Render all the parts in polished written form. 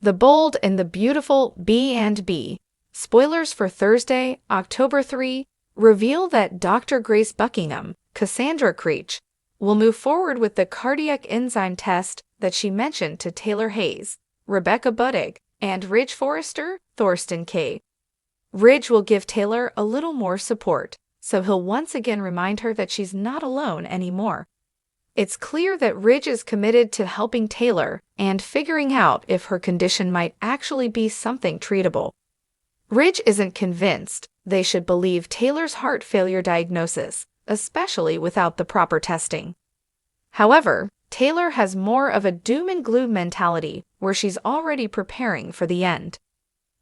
The Bold and the Beautiful B&B. Spoilers for Thursday, October 3, reveal that Dr. Grace Buckingham, Cassandra Creech, will move forward with the cardiac enzyme test that she mentioned to Taylor Hayes, Rebecca Budig, and Ridge Forrester, Thorsten Kaye. Ridge will give Taylor a little more support, so he'll once again remind her that she's not alone anymore. It's clear that Ridge is committed to helping Taylor and figuring out if her condition might actually be something treatable. Ridge isn't convinced they should believe Taylor's heart failure diagnosis, especially without the proper testing. However, Taylor has more of a doom and gloom mentality where she's already preparing for the end.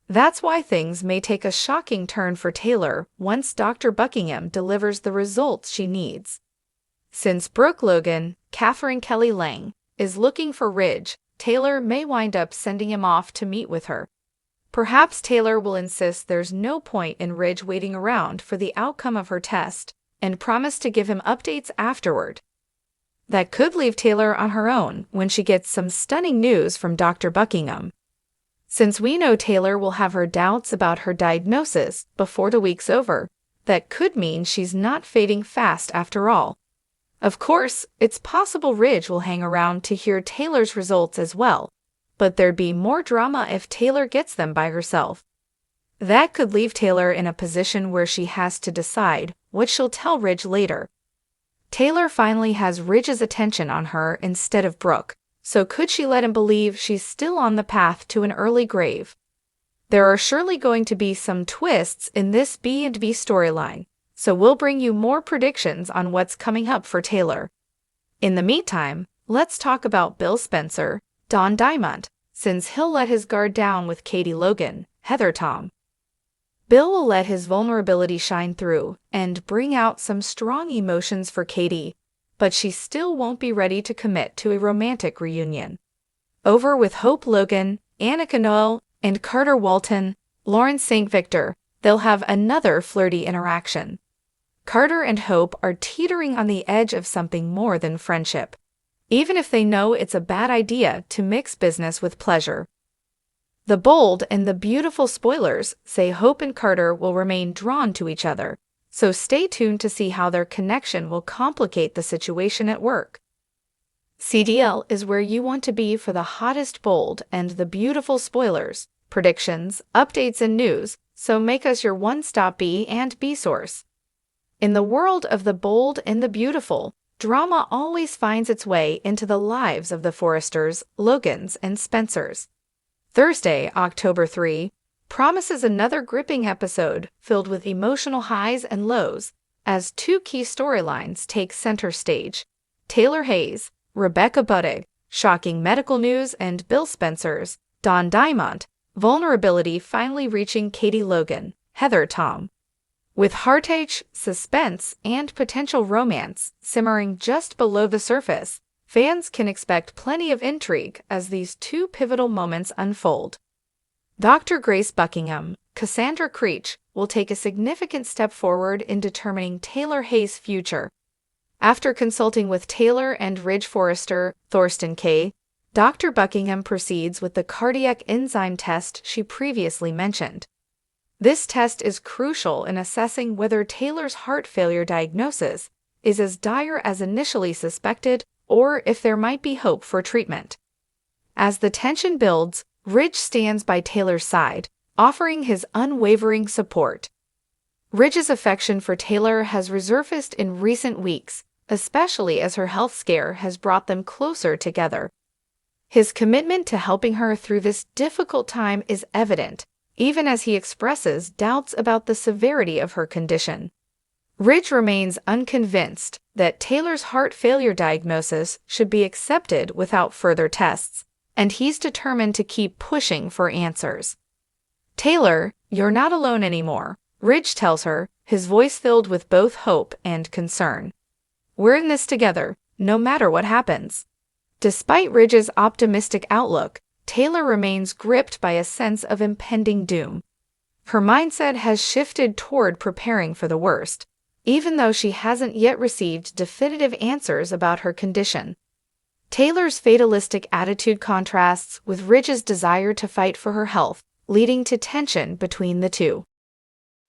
That's why things may take a shocking turn for Taylor once Dr. Buckingham delivers the results she needs. Since Brooke Logan, Catherine Kelly Lang, is looking for Ridge, Taylor may wind up sending him off to meet with her. Perhaps Taylor will insist there's no point in Ridge waiting around for the outcome of her test and promise to give him updates afterward. That could leave Taylor on her own when she gets some stunning news from Dr. Buckingham. Since we know Taylor will have her doubts about her diagnosis before the week's over, that could mean she's not fading fast after all. Of course, it's possible Ridge will hang around to hear Taylor's results as well, but there'd be more drama if Taylor gets them by herself. That could leave Taylor in a position where she has to decide what she'll tell Ridge later. Taylor finally has Ridge's attention on her instead of Brooke, so could she let him believe she's still on the path to an early grave? There are surely going to be some twists in this B&B storyline, so we'll bring you more predictions on what's coming up for Taylor. In the meantime, let's talk about Bill Spencer, Don Diamond, since he'll let his guard down with Katie Logan, Heather Tom. Bill will let his vulnerability shine through and bring out some strong emotions for Katie, but she still won't be ready to commit to a romantic reunion. Over with Hope Logan, Annika Noel, and Carter Walton, Lauren St. Victor, they'll have another flirty interaction. Carter and Hope are teetering on the edge of something more than friendship, even if they know it's a bad idea to mix business with pleasure. The Bold and the Beautiful spoilers say Hope and Carter will remain drawn to each other, so stay tuned to see how their connection will complicate the situation at work. CDL is where you want to be for the hottest Bold and the Beautiful spoilers, predictions, updates, and news, so make us your one-stop B&B source. In the world of the Bold and the Beautiful, drama always finds its way into the lives of the Forresters, Logans, and Spencers. Thursday, October 3, promises another gripping episode filled with emotional highs and lows as two key storylines take center stage: Taylor Hayes, Rebecca Budig, shocking medical news, and Bill Spencer's Don Diamond, vulnerability finally reaching Katie Logan, Heather Tom. With heartache, suspense, and potential romance simmering just below the surface, fans can expect plenty of intrigue as these two pivotal moments unfold. Dr. Grace Buckingham, Cassandra Creech, will take a significant step forward in determining Taylor Hayes' future. After consulting with Taylor and Ridge Forrester, Thorsten Kaye, Dr. Buckingham proceeds with the cardiac enzyme test she previously mentioned. This test is crucial in assessing whether Taylor's heart failure diagnosis is as dire as initially suspected or if there might be hope for treatment. As the tension builds, Ridge stands by Taylor's side, offering his unwavering support. Ridge's affection for Taylor has resurfaced in recent weeks, especially as her health scare has brought them closer together. His commitment to helping her through this difficult time is evident, even as he expresses doubts about the severity of her condition. Ridge remains unconvinced that Taylor's heart failure diagnosis should be accepted without further tests, and he's determined to keep pushing for answers. "Taylor, you're not alone anymore," Ridge tells her, his voice filled with both hope and concern. "We're in this together, no matter what happens." Despite Ridge's optimistic outlook, Taylor remains gripped by a sense of impending doom. Her mindset has shifted toward preparing for the worst, even though she hasn't yet received definitive answers about her condition. Taylor's fatalistic attitude contrasts with Ridge's desire to fight for her health, leading to tension between the two.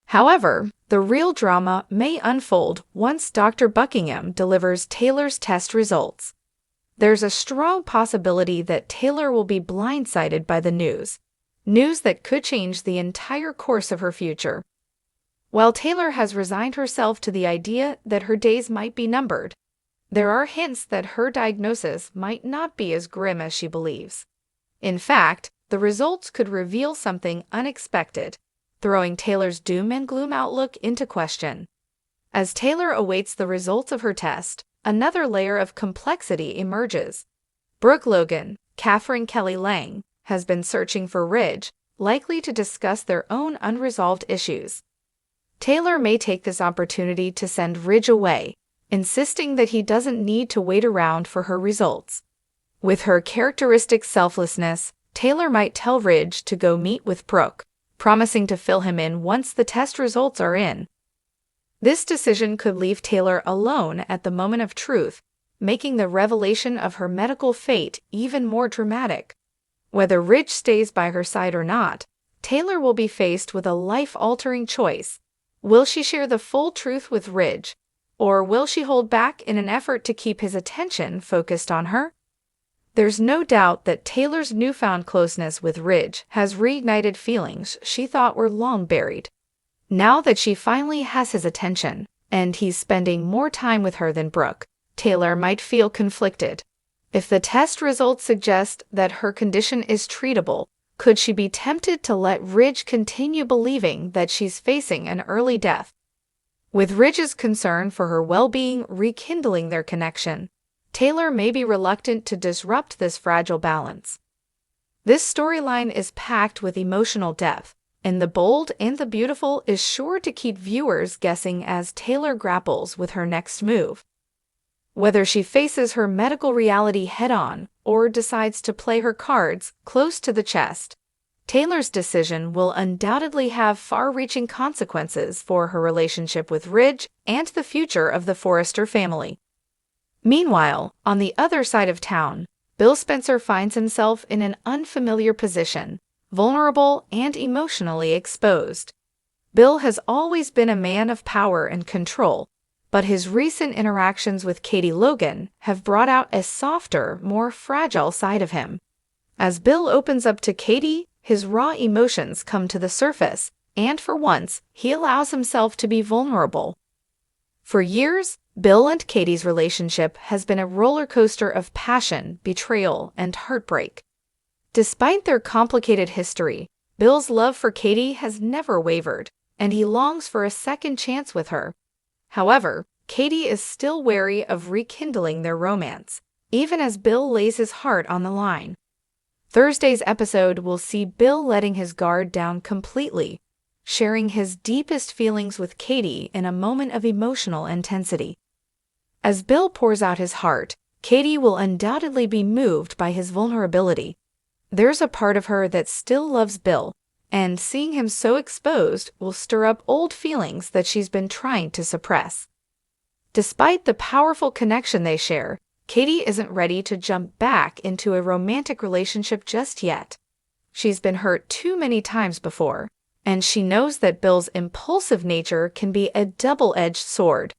However, the real drama may unfold once Dr. Buckingham delivers Taylor's test results. There's a strong possibility that Taylor will be blindsided by the news that could change the entire course of her future. While Taylor has resigned herself to the idea that her days might be numbered, there are hints that her diagnosis might not be as grim as she believes. In fact, the results could reveal something unexpected, throwing Taylor's doom and gloom outlook into question. As Taylor awaits the results of her test, another layer of complexity emerges. Brooke Logan, Catherine Kelly Lang, has been searching for Ridge, likely to discuss their own unresolved issues. Taylor may take this opportunity to send Ridge away, insisting that he doesn't need to wait around for her results. With her characteristic selflessness, Taylor might tell Ridge to go meet with Brooke, promising to fill him in once the test results are in. This decision could leave Taylor alone at the moment of truth, making the revelation of her medical fate even more dramatic. Whether Ridge stays by her side or not, Taylor will be faced with a life-altering choice. Will she share the full truth with Ridge, or will she hold back in an effort to keep his attention focused on her? There's no doubt that Taylor's newfound closeness with Ridge has reignited feelings she thought were long buried. Now that she finally has his attention, and he's spending more time with her than Brooke, Taylor might feel conflicted. If the test results suggest that her condition is treatable, could she be tempted to let Ridge continue believing that she's facing an early death? With Ridge's concern for her well-being rekindling their connection, Taylor may be reluctant to disrupt this fragile balance. This storyline is packed with emotional depth, and the bold and the beautiful is sure to keep viewers guessing as Taylor grapples with her next move. Whether she faces her medical reality head-on or decides to play her cards close to the chest, Taylor's decision will undoubtedly have far-reaching consequences for her relationship with Ridge and the future of the Forrester family. Meanwhile, on the other side of town, Bill Spencer finds himself in an unfamiliar position, vulnerable and emotionally exposed. Bill has always been a man of power and control, but his recent interactions with Katie Logan have brought out a softer, more fragile side of him. As Bill opens up to Katie, his raw emotions come to the surface, and for once, he allows himself to be vulnerable. For years, Bill and Katie's relationship has been a roller coaster of passion, betrayal, and heartbreak. Despite their complicated history, Bill's love for Katie has never wavered, and he longs for a second chance with her. However, Katie is still wary of rekindling their romance, even as Bill lays his heart on the line. Thursday's episode will see Bill letting his guard down completely, sharing his deepest feelings with Katie in a moment of emotional intensity. As Bill pours out his heart, Katie will undoubtedly be moved by his vulnerability. There's a part of her that still loves Bill, and seeing him so exposed will stir up old feelings that she's been trying to suppress. Despite the powerful connection they share, Katie isn't ready to jump back into a romantic relationship just yet. She's been hurt too many times before, and she knows that Bill's impulsive nature can be a double-edged sword.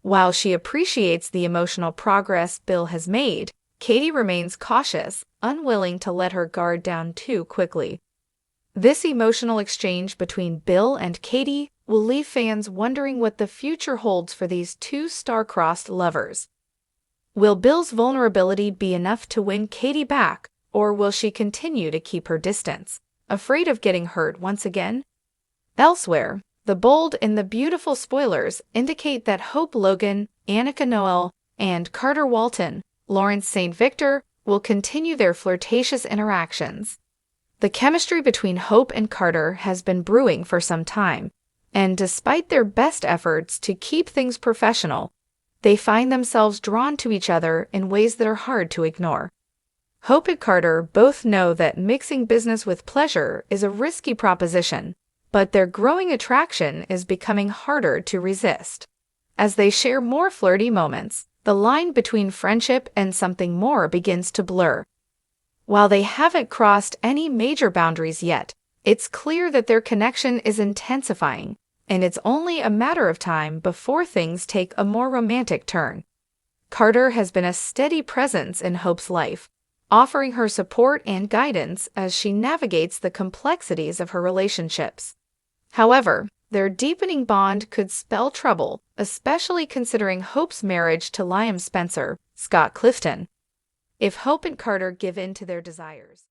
While she appreciates the emotional progress Bill has made, Katie remains cautious, unwilling to let her guard down too quickly. This emotional exchange between Bill and Katie will leave fans wondering what the future holds for these two star-crossed lovers. Will Bill's vulnerability be enough to win Katie back, or will she continue to keep her distance, afraid of getting hurt once again? Elsewhere, the bold and the beautiful spoilers indicate that Hope Logan, Annika Noel, and Carter Walton, Lawrence St. Victor, will continue their flirtatious interactions. The chemistry between Hope and Carter has been brewing for some time, and despite their best efforts to keep things professional, they find themselves drawn to each other in ways that are hard to ignore. Hope and Carter both know that mixing business with pleasure is a risky proposition, but their growing attraction is becoming harder to resist. As they share more flirty moments, the line between friendship and something more begins to blur. While they haven't crossed any major boundaries yet, it's clear that their connection is intensifying, and it's only a matter of time before things take a more romantic turn. Carter has been a steady presence in Hope's life, offering her support and guidance as she navigates the complexities of her relationships. However, their deepening bond could spell trouble, especially considering Hope's marriage to Liam Spencer, Scott Clifton. If Hope and Carter give in to their desires,